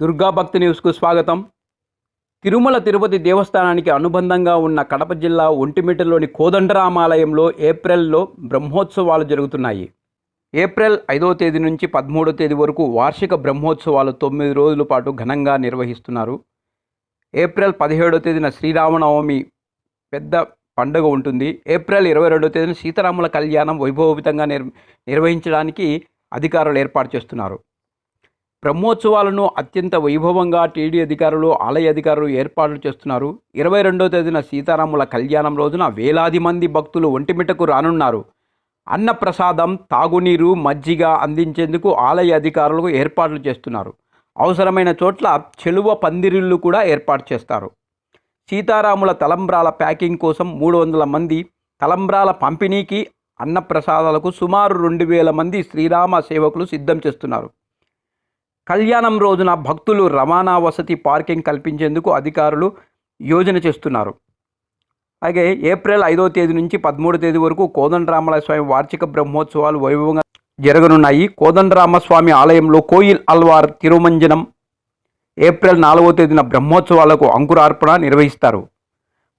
దుర్గా భక్తి న్యూస్కు స్వాగతం. తిరుమల తిరుపతి దేవస్థానానికి అనుబంధంగా ఉన్న కడప జిల్లా ఒంటిమిట్టలోని కోదండరామాలయంలో ఏప్రిల్లో బ్రహ్మోత్సవాలు జరుగుతున్నాయి. ఏప్రిల్ 5వ తేదీ నుంచి 13వ తేదీ వరకు వార్షిక బ్రహ్మోత్సవాలు 9 రోజుల పాటు ఘనంగా నిర్వహిస్తున్నారు. ఏప్రిల్ 17వ తేదీన శ్రీరామనవమి పెద్ద పండుగ ఉంటుంది. ఏప్రిల్ 22వ తేదీన సీతారాముల కళ్యాణం వైభవోపేతంగా నిర్వహించడానికి అధికారులు ఏర్పాటు చేస్తున్నారు. బ్రహ్మోత్సవాలను అత్యంత వైభవంగా టీడీ అధికారులు, ఆలయ అధికారులు ఏర్పాట్లు చేస్తున్నారు. 22వ తేదీన సీతారాముల కళ్యాణం రోజున వేలాది మంది భక్తులు ఒంటిమిట్టకు రానున్నారు. అన్నప్రసాదం, తాగునీరు, మజ్జిగ అందించేందుకు ఆలయ అధికారులు ఏర్పాట్లు చేస్తున్నారు. అవసరమైన చోట్ల చెలువ పందిరిళ్ళు కూడా ఏర్పాటు చేస్తారు. సీతారాముల తలంబ్రాల ప్యాకింగ్ కోసం 300 మంది, తలంబ్రాల పంపిణీకి, అన్నప్రసాదాలకు సుమారు 2000 మంది శ్రీరామ సేవకులు సిద్ధం చేస్తున్నారు. కళ్యాణం రోజున భక్తులు రవాణా వసతి, పార్కింగ్ కల్పించేందుకు అధికారులు యోజన చేస్తున్నారు. అలాగే ఏప్రిల్ 5వ తేదీ నుంచి 13వ తేదీ వరకు కోదండరామల స్వామి వార్షిక బ్రహ్మోత్సవాలు వైభవంగా జరగనున్నాయి. కోదండరామస్వామి ఆలయంలో కోయిల్ అల్వార్ తిరుమంజనం. ఏప్రిల్ 4వ తేదీన బ్రహ్మోత్సవాలకు అంకురార్పణ నిర్వహిస్తారు.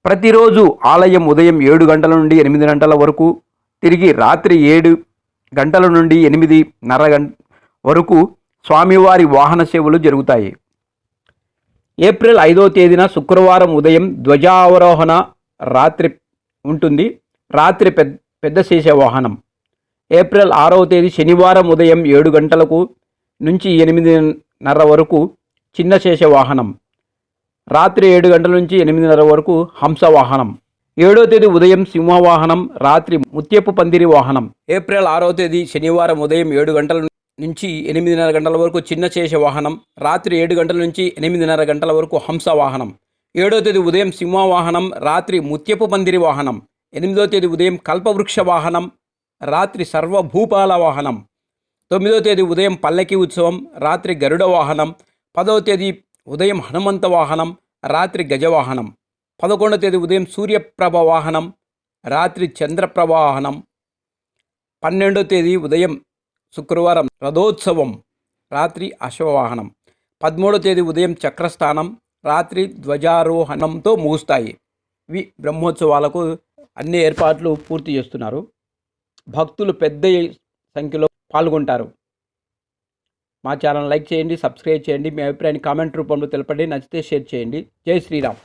ప్రతిరోజు ఆలయం ఉదయం 7 గంటల నుండి 8 గంటల వరకు, తిరిగి రాత్రి 7 గంటల నుండి 8:30 వరకు స్వామివారి వాహన సేవలు జరుగుతాయి. ఏప్రిల్ 5వ తేదీన శుక్రవారం ఉదయం ధ్వజావరోహణ రాత్రి ఉంటుంది. రాత్రి పెద్ద శేష వాహనం. ఏప్రిల్ 6వ తేదీ శనివారం ఉదయం 7 గంటలకు నుంచి 8:30 వరకు చిన్న శేష వాహనం. రాత్రి 7 గంటల నుంచి 8:30 వరకు హంస వాహనం. 7వ తేదీ ఉదయం సింహవాహనం, రాత్రి ముత్యపు పందిరి వాహనం. ఏప్రిల్ 6వ తేదీ శనివారం ఉదయం 7 గంటల నుంచి 8:30 గంటల వరకు చిన్న శేష వాహనం. రాత్రి 7 గంటల నుంచి 8:30 గంటల వరకు హంస వాహనం. 7వ తేదీ ఉదయం సింహ వాహనం, రాత్రి ముత్యపు పందిరి వాహనం. 8వ తేదీ ఉదయం కల్పవృక్ష వాహనం, రాత్రి సర్వభూపాల వాహనం. 9వ తేదీ ఉదయం పల్లకి ఉత్సవం, రాత్రి గరుడ వాహనం. 10వ తేదీ ఉదయం హనుమంత వాహనం, రాత్రి గజవాహనం. 11వ తేదీ ఉదయం సూర్యప్రభ వాహనం, రాత్రి చంద్రప్రభ వాహనం. 12వ తేదీ ఉదయం శుక్రవారం రథోత్సవం, రాత్రి అశ్వవాహనం. 13వ తేదీ ఉదయం చక్రస్థానం, రాత్రి ధ్వజారోహణంతో ముగుస్తాయి. ఇవి బ్రహ్మోత్సవాలకు అన్ని ఏర్పాట్లు పూర్తి చేస్తున్నారు. భక్తులు పెద్ద సంఖ్యలో పాల్గొంటారు. మా ఛానల్ లైక్ చేయండి, సబ్స్క్రైబ్ చేయండి. మీ అభిప్రాయాన్ని కామెంట్ రూపంలో తెలపండి. నచ్చితే షేర్ చేయండి. జై శ్రీరామ్.